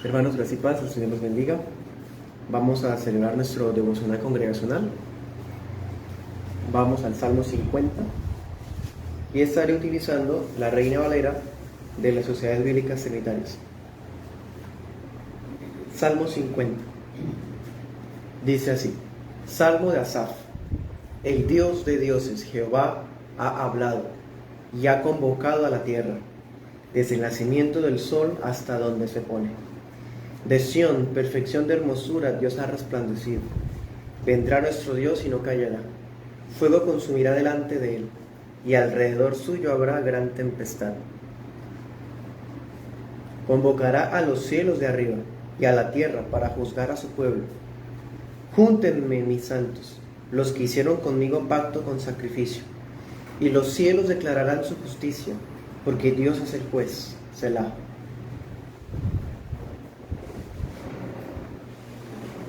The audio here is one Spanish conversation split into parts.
Hermanos, gracias y paz, el Señor nos bendiga. Vamos a celebrar nuestro devocional congregacional. Vamos al Salmo 50 y estaré utilizando la Reina Valera de las Sociedades Bíblicas Trinitarias. Salmo 50. Dice así: Salmo de Asaf. El Dios de dioses, Jehová, ha hablado y ha convocado a la tierra, desde el nacimiento del sol hasta donde se pone. De Sión, perfección de hermosura, Dios ha resplandecido. Vendrá nuestro Dios y no callará. Fuego consumirá delante de él, y alrededor suyo habrá gran tempestad. Convocará a los cielos de arriba y a la tierra para juzgar a su pueblo. Júntenme, mis santos, los que hicieron conmigo pacto con sacrificio, y los cielos declararán su justicia, porque Dios es el juez. Selah.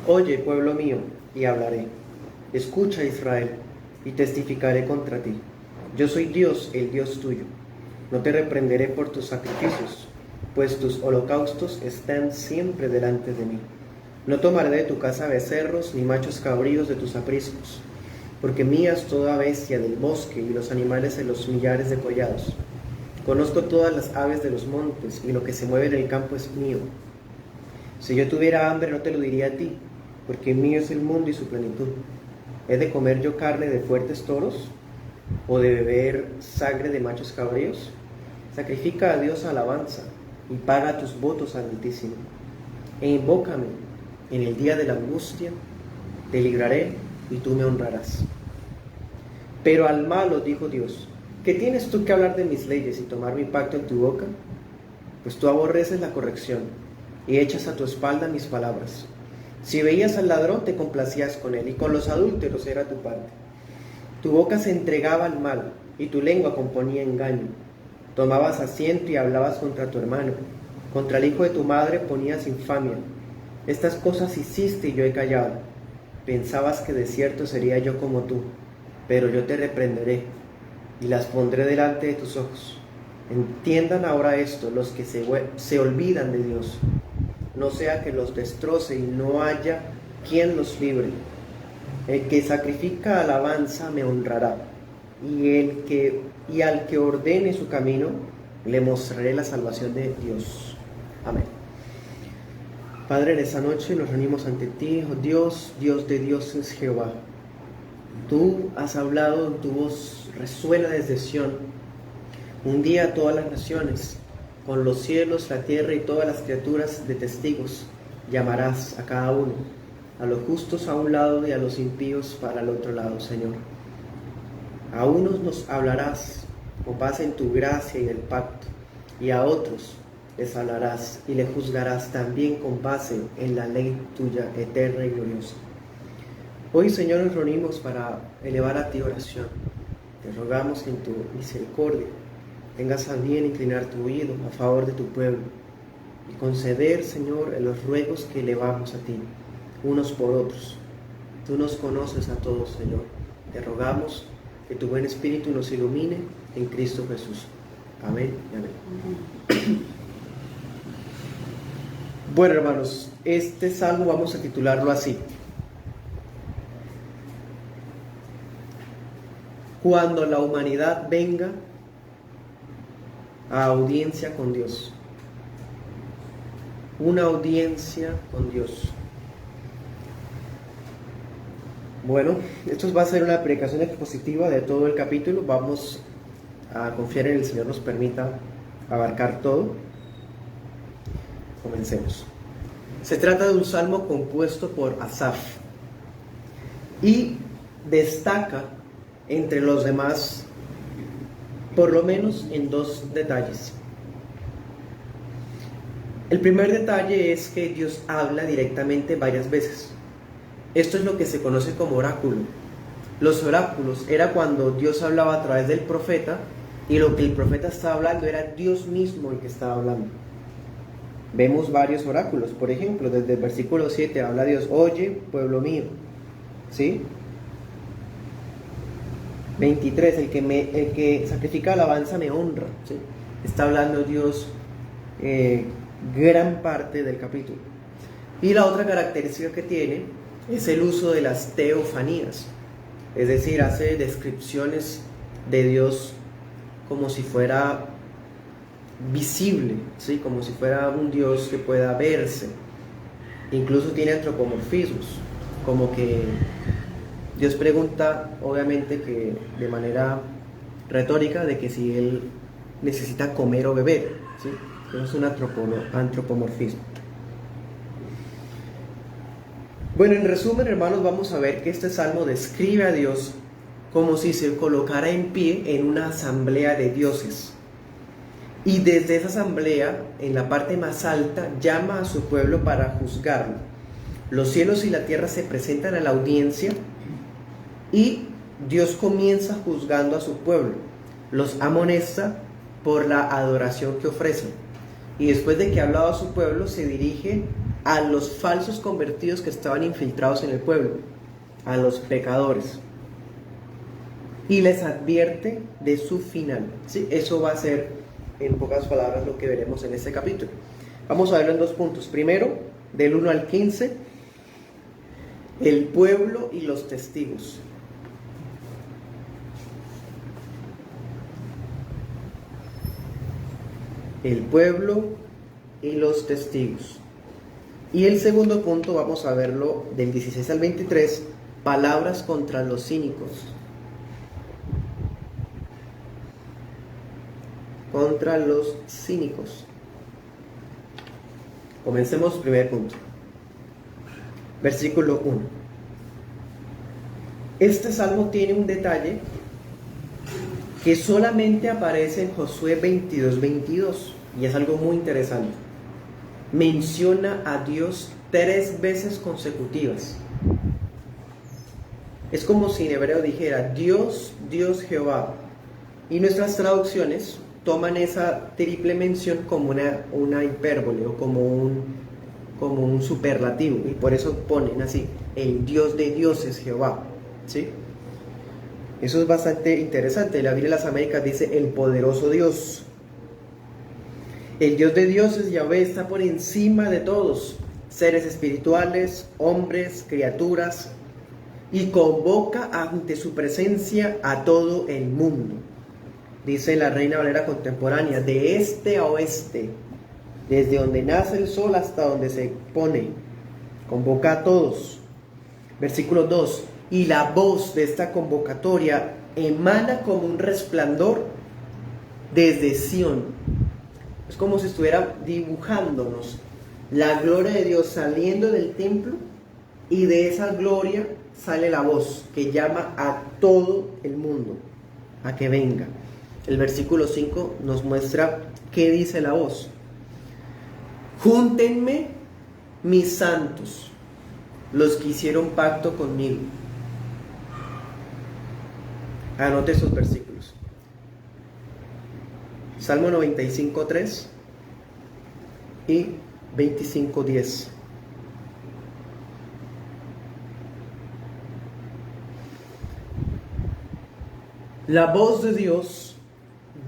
Oye, pueblo mío, y hablaré. Escucha, Israel, y testificaré contra ti. Yo soy Dios, el Dios tuyo. No te reprenderé por tus sacrificios, pues tus holocaustos están siempre delante de mí. No tomaré de tu casa becerros, ni machos cabríos de tus apriscos, porque mía es toda bestia del bosque, y los animales de los millares de collados. Conozco todas las aves de los montes, y lo que se mueve en el campo es mío. Si yo tuviera hambre, no te lo diría a ti, porque mío es el mundo y su plenitud. ¿He de comer yo carne de fuertes toros, o de beber sangre de machos cabríos? Sacrifica a Dios alabanza, y paga tus votos al Altísimo. E invócame en el día de la angustia, te libraré, y tú me honrarás. Pero al malo dijo Dios: ¿qué tienes tú que hablar de mis leyes y tomar mi pacto en tu boca? Pues tú aborreces la corrección, y echas a tu espalda mis palabras. Si veías al ladrón, te complacías con él, y con los adúlteros era tu parte. Tu boca se entregaba al mal, y tu lengua componía engaño. Tomabas asiento y hablabas contra tu hermano. Contra el hijo de tu madre ponías infamia. Estas cosas hiciste y yo he callado. Pensabas que de cierto sería yo como tú, pero yo te reprenderé, y las pondré delante de tus ojos. Entiendan ahora esto los que se olvidan de Dios. No sea que los destroce y no haya quien los libre. El que sacrifica alabanza me honrará, y al que ordene su camino le mostraré la salvación de Dios. Amén. Padre, en esta noche nos reunimos ante ti, oh Dios, Dios de dioses, Jehová. Tú has hablado, tu voz resuena desde Sión. Un día todas las naciones, con los cielos, la tierra y todas las criaturas de testigos, llamarás a cada uno, a los justos a un lado y a los impíos para el otro lado, Señor. A unos nos hablarás con base en tu gracia y el pacto, y a otros les hablarás y les juzgarás también con base en la ley tuya eterna y gloriosa. Hoy, Señor, nos reunimos para elevar a ti oración. Te rogamos que en tu misericordia tengas a bien inclinar tu oído a favor de tu pueblo y conceder, Señor, los ruegos que elevamos a ti, unos por otros. Tú nos conoces a todos, Señor. Te rogamos que tu buen espíritu nos ilumine en Cristo Jesús. Amén y amén. Bueno, hermanos, este salmo vamos a titularlo así: Cuando la humanidad venga a audiencia con Dios. Una audiencia con Dios. Bueno, esto va a ser una predicación expositiva de todo el capítulo. Vamos a confiar en el Señor nos permita abarcar todo. Comencemos. Se trata de un salmo compuesto por Asaf y destaca entre los demás por lo menos en dos detalles. El primer detalle es que Dios habla directamente varias veces. Esto es lo que se conoce como oráculo. Los oráculos era cuando Dios hablaba a través del profeta, y lo que el profeta estaba hablando era Dios mismo el que estaba hablando. Vemos varios oráculos. Por ejemplo, desde el versículo 7 habla Dios: oye, pueblo mío. ¿Sí? 23, el que sacrifica alabanza me honra, ¿sí? Está hablando Dios gran parte del capítulo. Y la otra característica que tiene es el uso de las teofanías, es decir, hace descripciones de Dios como si fuera visible, ¿sí? Como si fuera un Dios que pueda verse. Incluso tiene antropomorfismos, como que Dios pregunta, obviamente que de manera retórica, de que si Él necesita comer o beber, ¿sí? Es un antropomorfismo. Bueno, en resumen, hermanos, vamos a ver que este salmo describe a Dios como si se colocara en pie en una asamblea de dioses. Y desde esa asamblea, en la parte más alta, llama a su pueblo para juzgarlo. Los cielos y la tierra se presentan a la audiencia y Dios comienza juzgando a su pueblo. Los amonesta por la adoración que ofrecen. Y después de que ha hablado a su pueblo, se dirige a los falsos convertidos que estaban infiltrados en el pueblo, a los pecadores. Y les advierte de su final. ¿Sí? Eso va a ser, en pocas palabras, lo que veremos en este capítulo. Vamos a verlo en 2 puntos. Primero, del 1 al 15, el pueblo y los testigos. El pueblo y los testigos. Y el segundo punto vamos a verlo del 16 al 23, palabras contra los cínicos. Contra los cínicos. Comencemos primer punto. Versículo 1. Este salmo tiene un detalle que solamente aparece en Josué 22:22 y es algo muy interesante. Menciona a Dios 3 veces consecutivas. Es como si en hebreo dijera Dios, Dios Jehová. Y nuestras traducciones toman esa triple mención como una hipérbole o como un superlativo, y por eso ponen así, el Dios de dioses Jehová, ¿sí? Eso es bastante interesante. La Biblia de las Américas dice el poderoso Dios. El Dios de dioses, Yahvé, está por encima de todos, seres espirituales, hombres, criaturas, y convoca ante su presencia a todo el mundo. Dice la Reina Valera contemporánea, de este a oeste, desde donde nace el sol hasta donde se pone, convoca a todos. Versículo 2, y la voz de esta convocatoria emana como un resplandor desde Sión. Es como si estuviera dibujándonos la gloria de Dios saliendo del templo, y de esa gloria sale la voz que llama a todo el mundo a que venga. El versículo 5 nos muestra qué dice la voz. Júntenme mis santos, los que hicieron pacto conmigo. Anote esos versículos. Salmo 95:3 y 25:10. La voz de Dios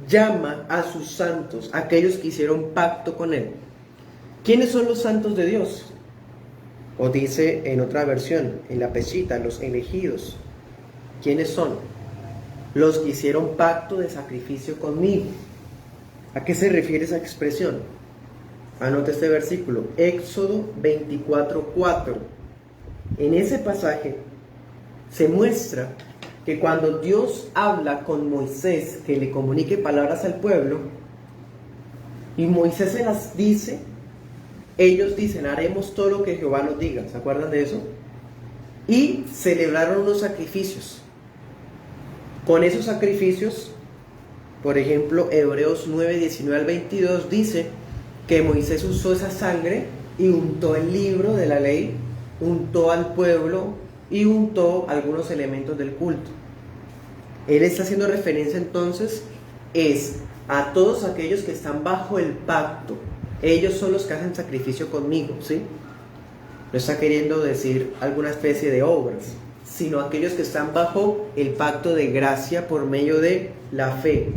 llama a sus santos, aquellos que hicieron pacto con Él. ¿Quiénes son los santos de Dios? O dice en otra versión, en la Pesita, los elegidos. ¿Quiénes son? Los que hicieron pacto de sacrificio conmigo. ¿A qué se refiere esa expresión? Anote este versículo, Éxodo 24:4. En ese pasaje se muestra que cuando Dios habla con Moisés que le comunique palabras al pueblo, y Moisés se las dice, ellos dicen, haremos todo lo que Jehová nos diga. ¿Se acuerdan de eso? Y celebraron unos sacrificios. Con esos sacrificios, por ejemplo, Hebreos 9:19 al 22 dice que Moisés usó esa sangre y untó el libro de la ley, untó al pueblo y untó algunos elementos del culto. Él está haciendo referencia entonces a todos aquellos que están bajo el pacto. Ellos son los que hacen sacrificio conmigo, ¿sí? No está queriendo decir alguna especie de obras, sino aquellos que están bajo el pacto de gracia por medio de la fe.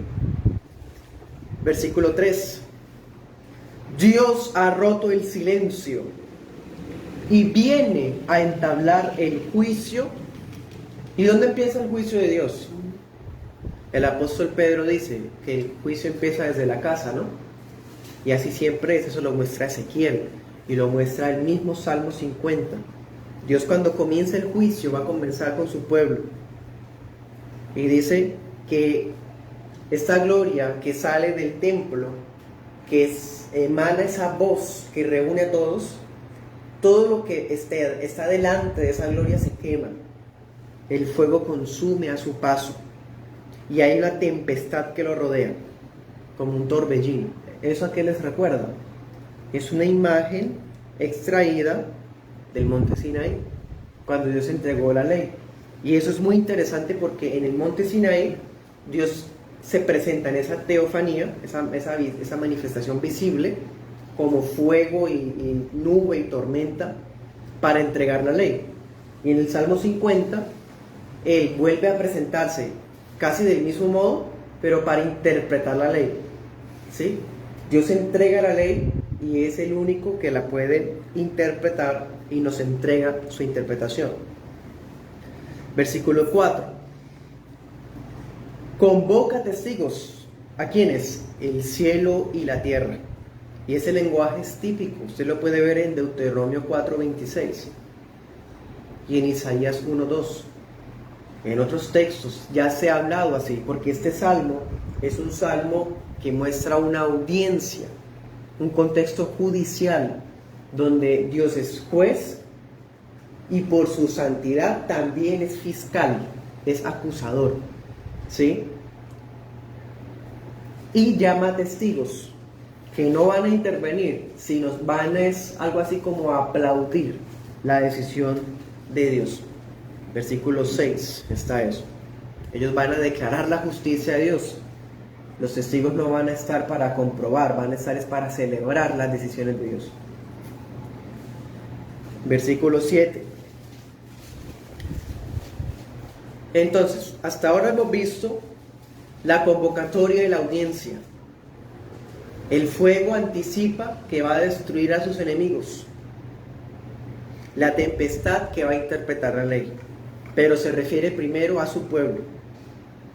Versículo 3. Dios ha roto el silencio y viene a entablar el juicio. ¿Y dónde empieza el juicio de Dios? El apóstol Pedro dice que el juicio empieza desde la casa, ¿no? Y así siempre es, eso lo muestra Ezequiel y lo muestra el mismo Salmo 50. Dios, cuando comienza el juicio, va a comenzar con su pueblo. Y dice que esta gloria que sale del templo, que emana esa voz que reúne a todos, todo lo que está delante de esa gloria se quema. El fuego consume a su paso. Y hay una tempestad que lo rodea, como un torbellino. ¿Eso a qué les recuerda? Es una imagen extraída del monte Sinaí, cuando Dios entregó la ley. Y eso es muy interesante porque en el monte Sinaí Dios se presenta en esa teofanía, esa manifestación visible, como fuego y nube y tormenta, para entregar la ley. Y en el Salmo 50, Él vuelve a presentarse casi del mismo modo, pero para interpretar la ley. ¿Sí? Dios entrega la ley y es el único que la puede interpretar y nos entrega su interpretación. Versículo 4. Convoca testigos. ¿A quiénes? El cielo y la tierra. Y ese lenguaje es típico. Usted lo puede ver en Deuteronomio 4:26 y en Isaías 1:2. En otros textos ya se ha hablado así, porque este salmo es un salmo que muestra una audiencia, un contexto judicial, donde Dios es juez y por su santidad también es fiscal, es acusador, ¿sí? Y llama a testigos que no van a intervenir, sino van es algo así como a aplaudir la decisión de Dios. Versículo 6 está eso. Ellos van a declarar la justicia de Dios. Los testigos no van a estar para comprobar, van a estar es para celebrar las decisiones de Dios. Versículo 7. Entonces, hasta ahora hemos visto la convocatoria de la audiencia. El fuego anticipa que va a destruir a sus enemigos. La tempestad que va a interpretar la ley. Pero se refiere primero a su pueblo.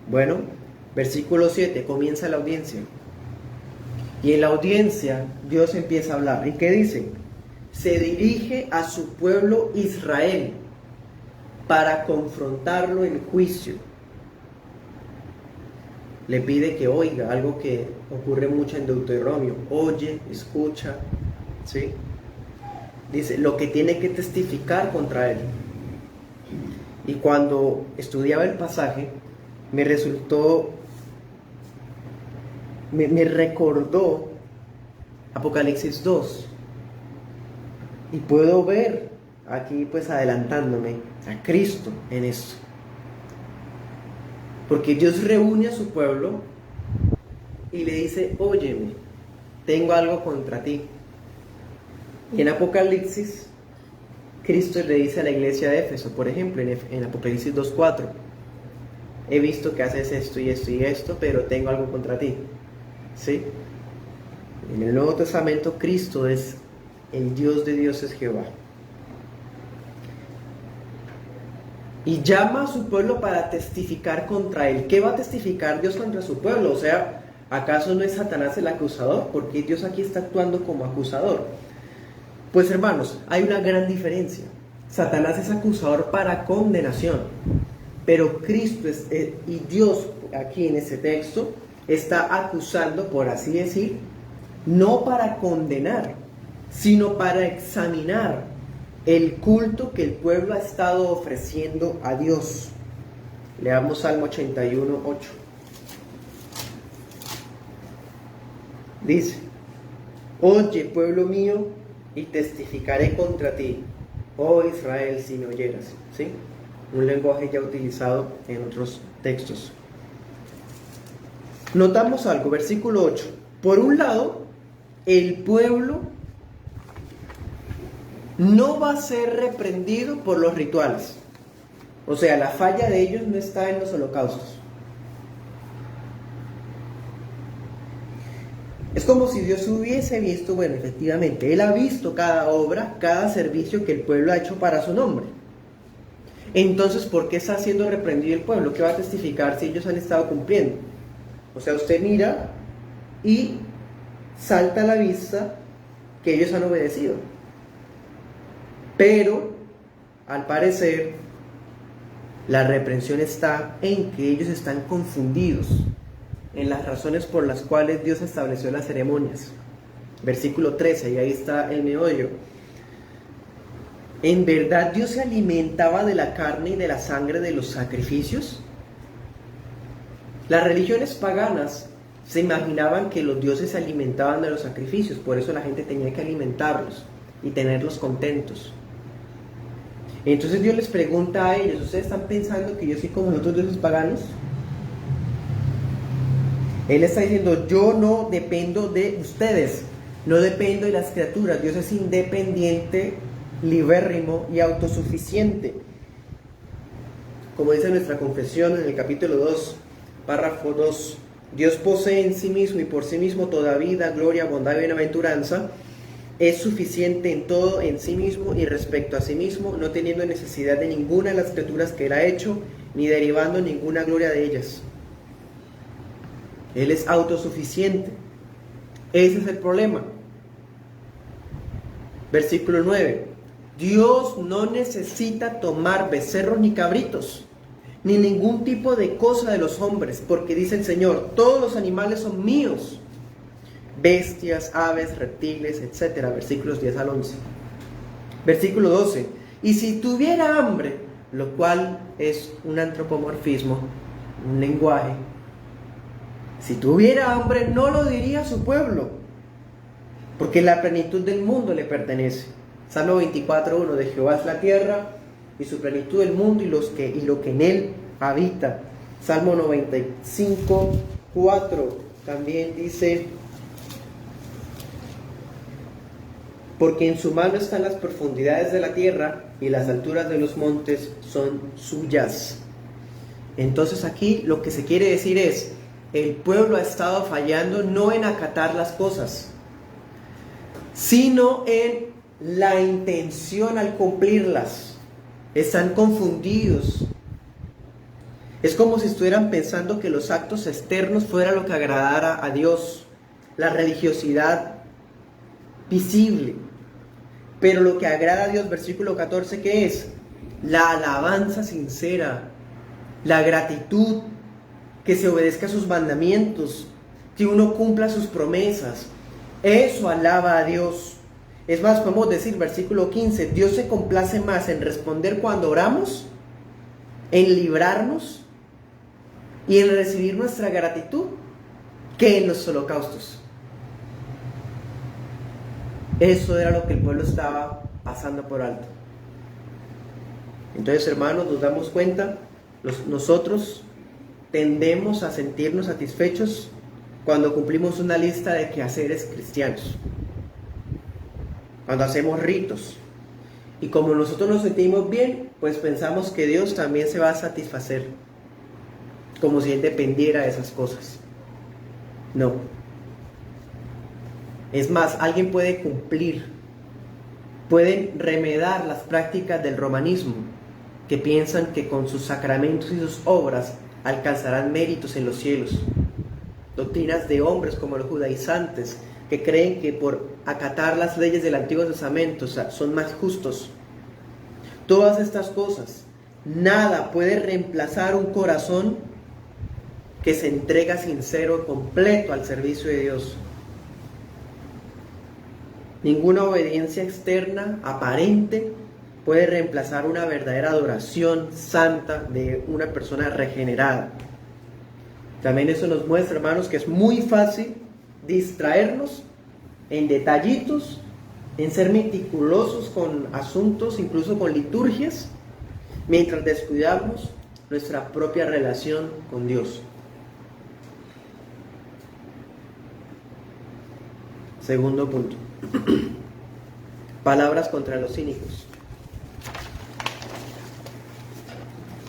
Bueno, versículo 7, comienza la audiencia. Y en la audiencia Dios empieza a hablar. ¿Y qué dice? Se dirige a su pueblo Israel para confrontarlo en juicio. Le pide que oiga, algo que ocurre mucho en Deuteronomio. Oye, escucha, ¿sí? Dice, lo que tiene que testificar contra él. Y cuando estudiaba el pasaje, me recordó Apocalipsis 2. Y puedo ver, aquí pues adelantándome, a Cristo en esto. Porque Dios reúne a su pueblo y le dice, óyeme, tengo algo contra ti. Y en Apocalipsis, Cristo le dice a la iglesia de Éfeso, por ejemplo, en Apocalipsis 2:4, he visto que haces esto y esto y esto, pero tengo algo contra ti. ¿Sí? En el Nuevo Testamento, Cristo es el Dios de dioses, Jehová. Y llama a su pueblo para testificar contra él. ¿Qué va a testificar Dios contra su pueblo? O sea, ¿acaso no es Satanás el acusador? Porque Dios aquí está actuando como acusador. Pues hermanos, hay una gran diferencia. Satanás es acusador para condenación, pero Cristo y Dios aquí en ese texto está acusando, por así decir, no para condenar, sino para examinar el culto que el pueblo ha estado ofreciendo a Dios. Leamos Salmo 81:8. Dice, oye, pueblo mío, y testificaré contra ti, oh Israel, si me oyeras. ¿Sí? Un lenguaje ya utilizado en otros textos. Notamos algo, versículo 8. Por un lado, el pueblo no va a ser reprendido por los rituales. O sea, la falla de ellos no está en los holocaustos. Es como si Dios hubiese visto, bueno, efectivamente, Él ha visto cada obra, cada servicio que el pueblo ha hecho para su nombre. Entonces, ¿por qué está siendo reprendido el pueblo? ¿Qué va a testificar si ellos han estado cumpliendo? O sea, usted mira y salta a la vista que ellos han obedecido. Pero, al parecer, la reprensión está en que ellos están confundidos en las razones por las cuales Dios estableció las ceremonias. Versículo 13, y ahí está el meollo. ¿En verdad Dios se alimentaba de la carne y de la sangre de los sacrificios? Las religiones paganas se imaginaban que los dioses se alimentaban de los sacrificios, por eso la gente tenía que alimentarlos y tenerlos contentos. Entonces Dios les pregunta a ellos, ¿ustedes están pensando que yo soy como los otros dioses paganos? Él está diciendo, yo no dependo de ustedes, no dependo de las criaturas. Dios es independiente, libérrimo y autosuficiente. Como dice nuestra confesión en el capítulo 2, párrafo 2, Dios posee en sí mismo y por sí mismo toda vida, gloria, bondad y bienaventuranza. Es suficiente en todo en sí mismo y respecto a sí mismo, no teniendo necesidad de ninguna de las criaturas que Él ha hecho, ni derivando ninguna gloria de ellas. Él es autosuficiente. Ese es el problema. Versículo 9. Dios no necesita tomar becerros ni cabritos, ni ningún tipo de cosa de los hombres, porque dice el Señor, todos los animales son míos, bestias, aves, reptiles, etc. Versículos 10 al 11. Versículo 12. Y si tuviera hambre, lo cual es un antropomorfismo, un lenguaje, si tuviera hambre no lo diría a su pueblo, porque la plenitud del mundo le pertenece. Salmo 24:1, de Jehová es la tierra y su plenitud el mundo y lo que en él habita. Salmo 95:4 también dice, porque en su mano están las profundidades de la tierra y las alturas de los montes son suyas. Entonces aquí lo que se quiere decir es, el pueblo ha estado fallando no en acatar las cosas, sino en la intención al cumplirlas. Están confundidos. Es como si estuvieran pensando que los actos externos fuera lo que agradara a Dios, la religiosidad visible. Pero lo que agrada a Dios, versículo 14, ¿qué es? La alabanza sincera, la gratitud, que se obedezca a sus mandamientos, que uno cumpla sus promesas. Eso alaba a Dios. Es más, podemos decir, versículo 15, Dios se complace más en responder cuando oramos, en librarnos y en recibir nuestra gratitud, que en los holocaustos. Eso era lo que el pueblo estaba pasando por alto. Entonces, hermanos, nos damos cuenta, nosotros tendemos a sentirnos satisfechos cuando cumplimos una lista de quehaceres cristianos, cuando hacemos ritos, y como nosotros nos sentimos bien, pues pensamos que Dios también se va a satisfacer, como si Él dependiera de esas cosas. No. Es más, alguien puede cumplir, pueden remedar las prácticas del romanismo, que piensan que con sus sacramentos y sus obras alcanzarán méritos en los cielos. Doctrinas de hombres como los judaizantes, que creen que por acatar las leyes del Antiguo Testamento son más justos. Todas estas cosas, nada puede reemplazar un corazón que se entrega sincero, completo al servicio de Dios. Ninguna obediencia externa, aparente, puede reemplazar una verdadera adoración santa de una persona regenerada. También eso nos muestra, hermanos, que es muy fácil distraernos en detallitos, en ser meticulosos con asuntos, incluso con liturgias, mientras descuidamos nuestra propia relación con Dios. Segundo punto. Palabras contra los cínicos.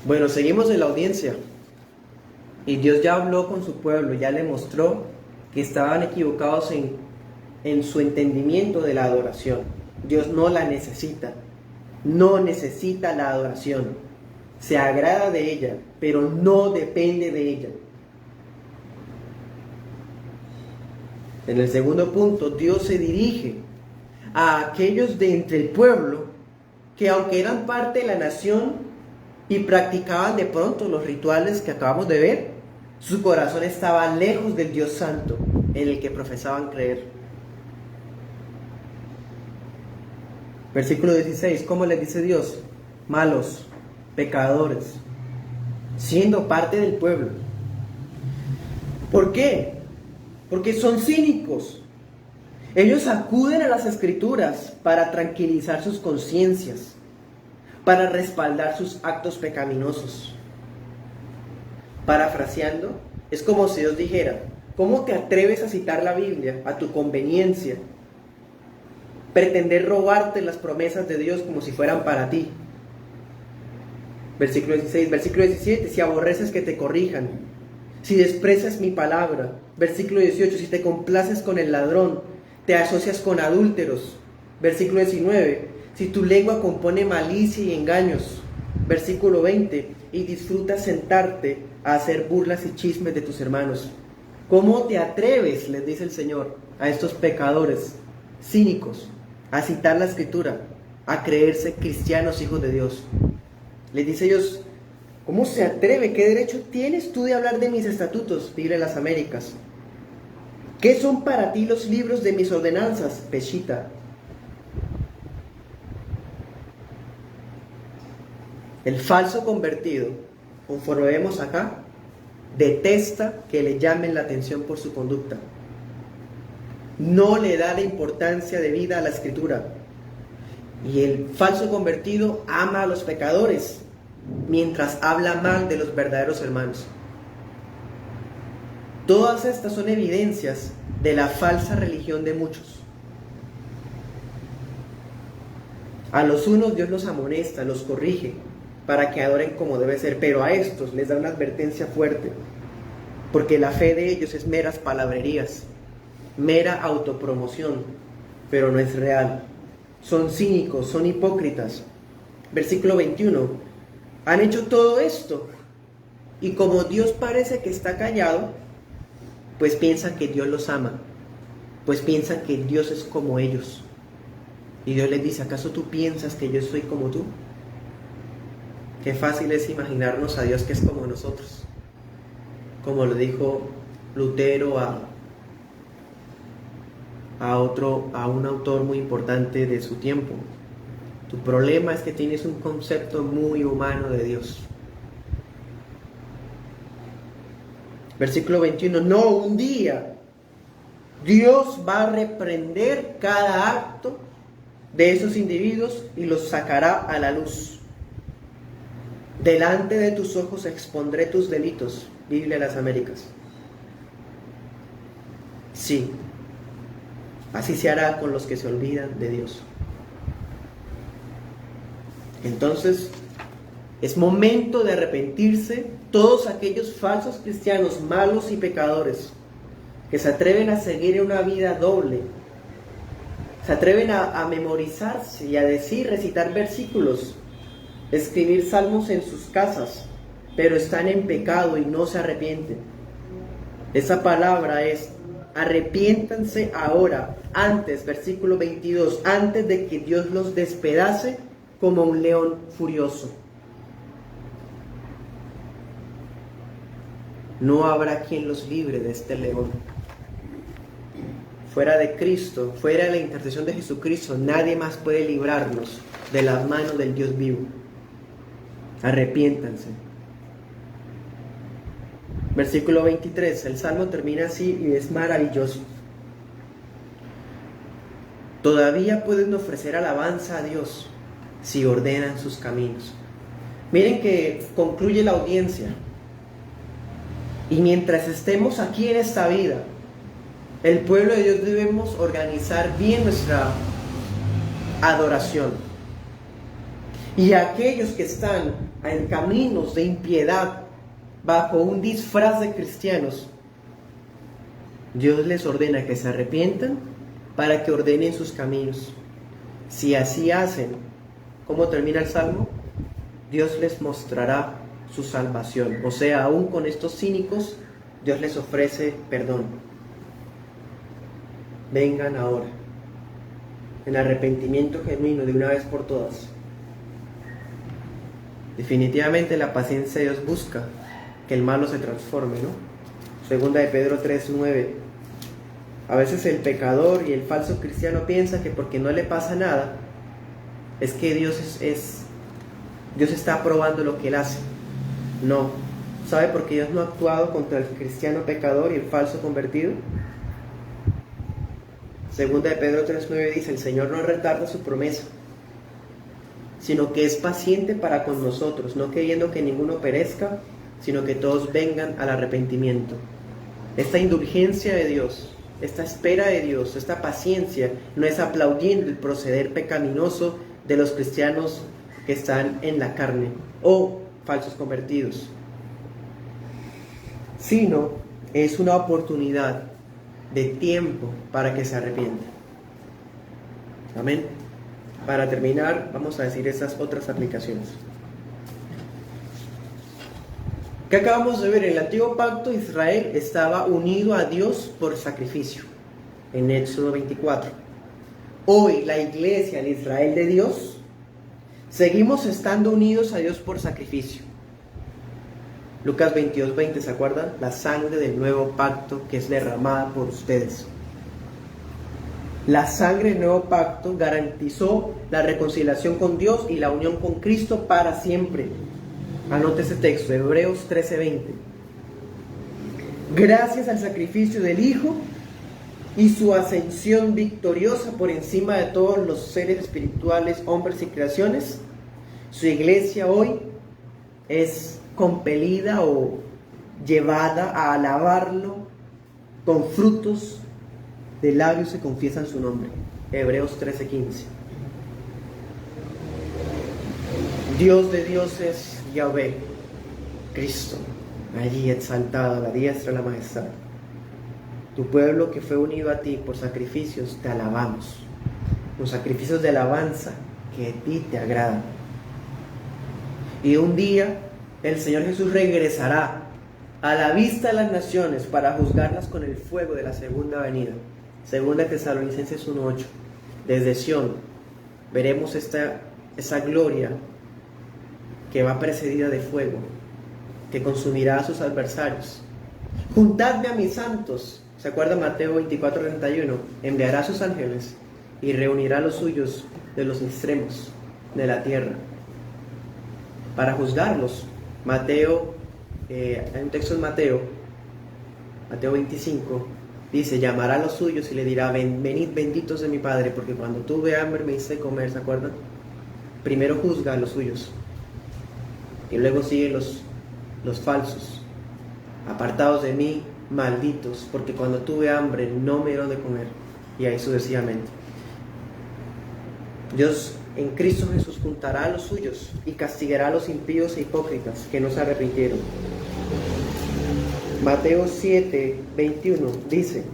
Bueno, seguimos en la audiencia. Y Dios ya habló con su pueblo, ya le mostró que estaban equivocados en su entendimiento de la adoración. Dios no la necesita, no necesita la adoración, se agrada de ella, pero no depende de ella. En el segundo punto, Dios se dirige a aquellos de entre el pueblo que, aunque eran parte de la nación y practicaban de pronto los rituales que acabamos de ver, su corazón estaba lejos del Dios Santo en el que profesaban creer. Versículo 16, ¿cómo les dice Dios? Malos, pecadores, siendo parte del pueblo. ¿Por qué? Porque son cínicos. Ellos acuden a las Escrituras para tranquilizar sus conciencias, para respaldar sus actos pecaminosos. Parafraseando, es como si Dios dijera: ¿cómo te atreves a citar la Biblia a tu conveniencia? Pretender robarte las promesas de Dios como si fueran para ti. Versículo 16, versículo 17, si aborreces que te corrijan, si desprecias mi palabra. Versículo 18, si te complaces con el ladrón, te asocias con adúlteros. Versículo 19, si tu lengua compone malicia y engaños. Versículo 20, y disfrutas sentarte a hacer burlas y chismes de tus hermanos. ¿Cómo te atreves, les dice el Señor, a estos pecadores cínicos, a citar la Escritura, a creerse cristianos, hijos de Dios? Les dice a ellos: ¿cómo se atreve? ¿Qué derecho tienes tú de hablar de mis estatutos? Biblia de las Américas. ¿Qué son para ti los libros de mis ordenanzas? Peshita. El falso convertido, conforme vemos acá, detesta que le llamen la atención por su conducta. No le da la importancia debida a la Escritura. Y el falso convertido ama a los pecadores, mientras habla mal de los verdaderos hermanos. Todas estas son evidencias de la falsa religión de muchos. A los unos Dios los amonesta, los corrige, para que adoren como debe ser, pero a estos les da una advertencia fuerte, porque la fe de ellos es meras palabrerías, mera autopromoción, pero no es real. Son cínicos, son hipócritas. Versículo 21, han hecho todo esto, y como Dios parece que está callado, pues piensan que Dios los ama, pues piensan que Dios es como ellos. Y Dios les dice: ¿acaso tú piensas que yo soy como tú? Qué fácil es imaginarnos a Dios que es como nosotros, como lo dijo Lutero a un autor muy importante de su tiempo: tu problema es que tienes un concepto muy humano de Dios. Versículo 21, no, un día Dios va a reprender cada acto de esos individuos y los sacará a la luz. Delante de tus ojos expondré tus delitos. Biblia de las Américas. Sí, así se hará con los que se olvidan de Dios. Entonces, es momento de arrepentirse todos aquellos falsos cristianos malos y pecadores que se atreven a seguir una vida doble, se atreven a memorizarse y a decir, recitar versículos, escribir salmos en sus casas, pero están en pecado y no se arrepienten. Esa palabra es: arrepiéntanse ahora, antes, versículo 22, antes de que Dios los despedace como un león furioso. No habrá quien los libre de este león. Fuera de Cristo, fuera de la intercesión de Jesucristo, nadie más puede librarnos de las manos del Dios vivo. Arrepiéntanse. Versículo 23, el salmo termina así y es maravilloso. Todavía pueden ofrecer alabanza a Dios si ordenan sus caminos. Miren que concluye la audiencia. Y mientras estemos aquí en esta vida, el pueblo de Dios debemos organizar bien nuestra adoración. Y aquellos que están en caminos de impiedad, bajo un disfraz de cristianos, Dios les ordena que se arrepientan para que ordenen sus caminos. Si así hacen, ¿cómo termina el Salmo? Dios les mostrará su salvación. O sea, aún con estos cínicos, Dios les ofrece perdón. Vengan ahora, en arrepentimiento genuino de una vez por todas. Definitivamente la paciencia de Dios busca que el malo se transforme, ¿no? Segunda de Pedro 3:9. A veces el pecador y el falso cristiano piensa que porque no le pasa nada, es que Dios está aprobando lo que él hace. No. ¿Sabe por qué Dios no ha actuado contra el cristiano pecador y el falso convertido? Segunda de Pedro 3:9 dice: el Señor no retarda su promesa, sino que es paciente para con nosotros, no queriendo que ninguno perezca, sino que todos vengan al arrepentimiento. Esta indulgencia de Dios, esta espera de Dios, esta paciencia, no es aplaudiendo el proceder pecaminoso de los cristianos que están en la carne o falsos convertidos, sino es una oportunidad de tiempo para que se arrepientan. Amén. Para terminar, vamos a decir esas otras aplicaciones. ¿Qué acabamos de ver? En el antiguo pacto Israel estaba unido a Dios por sacrificio, en Éxodo 24. Hoy la iglesia, el Israel de Dios, seguimos estando unidos a Dios por sacrificio. Lucas 22:20, ¿se acuerdan? La sangre del nuevo pacto que es derramada por ustedes. La sangre del nuevo pacto garantizó la reconciliación con Dios y la unión con Cristo para siempre. Anote ese texto, Hebreos 13:20. Gracias al sacrificio del Hijo y su ascensión victoriosa por encima de todos los seres espirituales, hombres y creaciones, su iglesia hoy es compelida o llevada a alabarlo con frutos de labios que confiesan su nombre. Hebreos 13:15. Dios de dioses, Yahvé, Cristo, allí exaltado a la diestra de la majestad. Tu pueblo que fue unido a ti por sacrificios, te alabamos. Los sacrificios de alabanza que a ti te agradan. Y un día el Señor Jesús regresará a la vista de las naciones para juzgarlas con el fuego de la segunda venida. Segunda Tesalonicenses 1:8. Desde Sión veremos esa gloria que va precedida de fuego, que consumirá a sus adversarios. Juntadme a mis santos, ¿se acuerda Mateo 24:31? Enviará a sus ángeles y reunirá a los suyos de los extremos de la tierra para juzgarlos. Mateo, hay un texto en Mateo 25, dice: llamará a los suyos y le dirá: venid benditos de mi Padre, porque cuando tuve hambre me hice comer. ¿Se acuerdan? Primero juzga a los suyos y luego siguen los falsos. Apartados de mí, malditos, porque cuando tuve hambre no me dieron de comer. Y ahí sucesivamente. Dios en Cristo Jesús juntará a los suyos y castigará a los impíos e hipócritas que no se arrepintieron. Mateo 7:21 dice: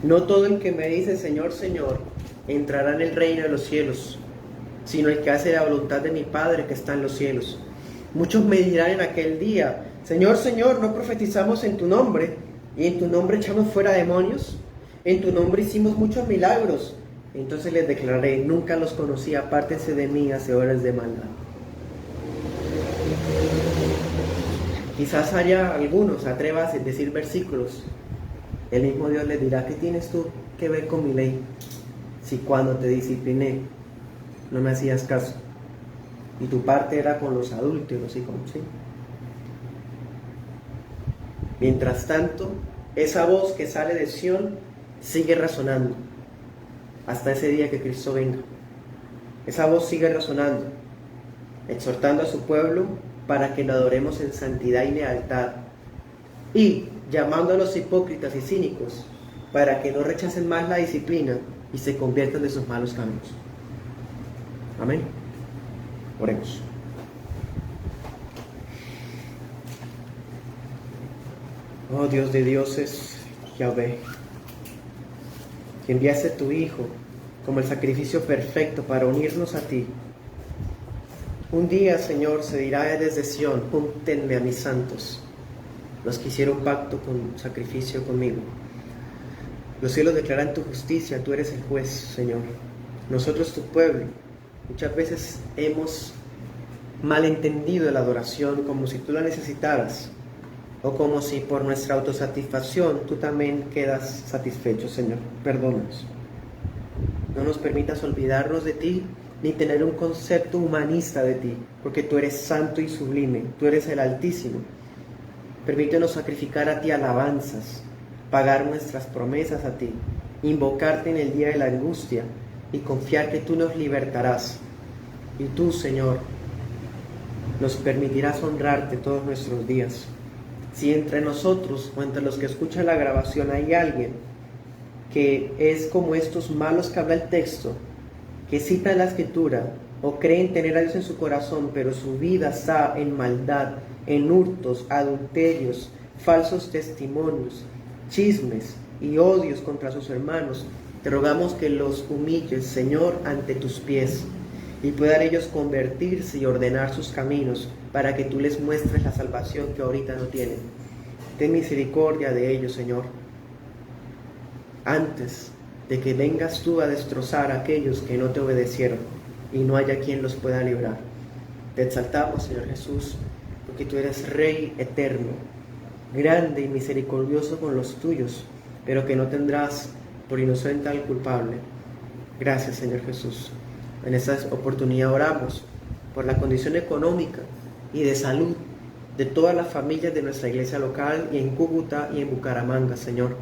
no todo el que me dice Señor, Señor, entrará en el reino de los cielos, sino el que hace la voluntad de mi Padre que está en los cielos. Muchos me dirán en aquel día: Señor, Señor, ¿no profetizamos en tu nombre? ¿Y en tu nombre echamos fuera demonios? ¿En tu nombre hicimos muchos milagros? Entonces les declararé: nunca los conocí, apártense de mí, hacedores de maldad. Quizás haya algunos atrevas a decir versículos. El mismo Dios les dirá: ¿qué tienes tú que ver con mi ley? Si cuando te discipliné no me hacías caso, y tu parte era con los adúlteros y con sí. Mientras tanto, esa voz que sale de Sión sigue resonando hasta ese día que Cristo venga. Esa voz sigue resonando, exhortando a su pueblo para que lo adoremos en santidad y lealtad, y llamando a los hipócritas y cínicos para que no rechacen más la disciplina y se conviertan de sus malos caminos. Amén. Oremos. Oh Dios de dioses, Yahvé, que enviaste a tu Hijo como el sacrificio perfecto para unirnos a ti. Un día, Señor, se dirá desde Sión: júntenme a mis santos, los que hicieron pacto con sacrificio conmigo. Los cielos declaran tu justicia, tú eres el juez, Señor. Nosotros, tu pueblo, muchas veces hemos malentendido la adoración como si tú la necesitaras, o como si por nuestra autosatisfacción tú también quedas satisfecho, Señor. Perdónanos. No nos permitas olvidarnos de ti, ni tener un concepto humanista de ti, porque tú eres santo y sublime, tú eres el Altísimo. Permítenos sacrificar a ti alabanzas, pagar nuestras promesas a ti, invocarte en el día de la angustia y confiar que tú nos libertarás. Y tú, Señor, nos permitirás honrarte todos nuestros días. Si entre nosotros o entre los que escuchan la grabación hay alguien que es como estos malos que habla el texto, que cita la Escritura o creen tener a Dios en su corazón, pero su vida está en maldad, en hurtos, adulterios, falsos testimonios, chismes y odios contra sus hermanos, te rogamos que los humilles, Señor, ante tus pies, y puedan ellos convertirse y ordenar sus caminos, para que tú les muestres la salvación que ahorita no tienen. Ten misericordia de ellos, Señor, antes de que vengas tú a destrozar a aquellos que no te obedecieron y no haya quien los pueda librar. Te exaltamos, Señor Jesús, porque tú eres Rey eterno, grande y misericordioso con los tuyos, pero que no tendrás por inocente al culpable. Gracias, Señor Jesús. En esta oportunidad oramos por la condición económica y de salud de todas las familias de nuestra iglesia local y en Cúcuta y en Bucaramanga, Señor.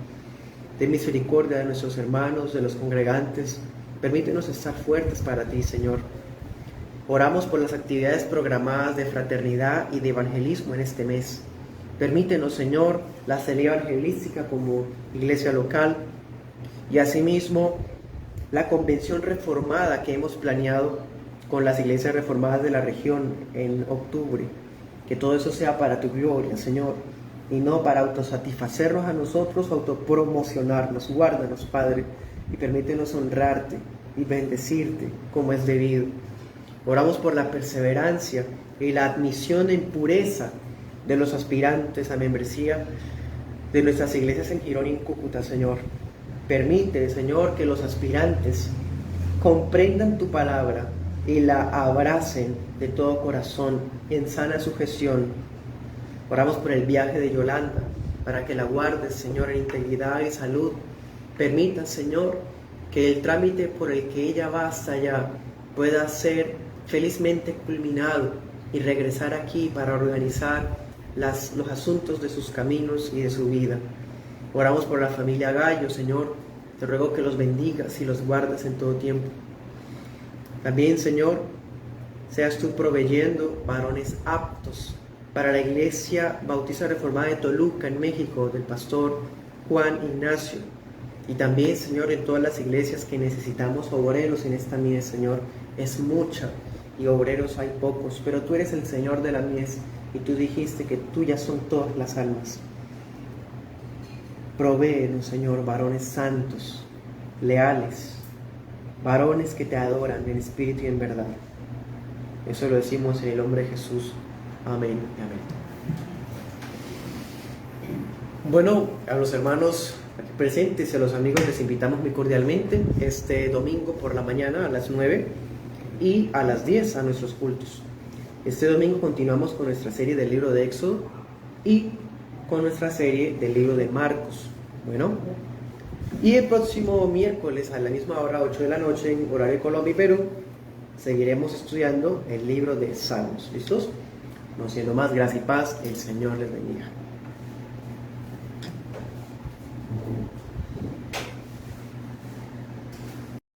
Ten misericordia de nuestros hermanos, de los congregantes. Permítenos estar fuertes para ti, Señor. Oramos por las actividades programadas de fraternidad y de evangelismo en este mes. Permítenos, Señor, la salida evangelística como iglesia local y asimismo la convención reformada que hemos planeado con las iglesias reformadas de la región en octubre. Que todo eso sea para tu gloria, Señor, y no para autosatisfacernos a nosotros, autopromocionarnos. Guárdanos, Padre, y permítenos honrarte y bendecirte como es debido. Oramos por la perseverancia y la admisión en pureza de los aspirantes a membresía de nuestras iglesias en Girón y en Cúcuta, Señor. Permite, Señor, que los aspirantes comprendan tu palabra y la abracen de todo corazón en sana sujeción. Oramos por el viaje de Yolanda, para que la guardes, Señor, en integridad y salud. Permita, Señor, que el trámite por el que ella va hasta allá pueda ser felizmente culminado y regresar aquí para organizar los asuntos de sus caminos y de su vida. Oramos por la familia Gallo, Señor. Te ruego que los bendigas y los guardes en todo tiempo. También, Señor, seas tú proveyendo varones aptos para la Iglesia Bautista Reformada de Toluca, en México, del pastor Juan Ignacio. Y también, Señor, en todas las iglesias que necesitamos obreros en esta mies, Señor. Es mucha y obreros hay pocos, pero tú eres el Señor de la mies y tú dijiste que tuyas son todas las almas. Provéenos, Señor, varones santos, leales, varones que te adoran en espíritu y en verdad. Eso lo decimos en el nombre de Jesús. Amén y amén. Bueno, a los hermanos aquí presentes y a los amigos les invitamos muy cordialmente este domingo por la mañana a las 9 y a las 10 a nuestros cultos. Este domingo continuamos con nuestra serie del libro de Éxodo y con nuestra serie del libro de Marcos. Bueno, y el próximo miércoles a la misma hora, 8 de la noche, en horario Colombia y Perú, seguiremos estudiando el libro de Salmos. ¿Listos? No siendo más, gracia y paz, el Señor les bendiga.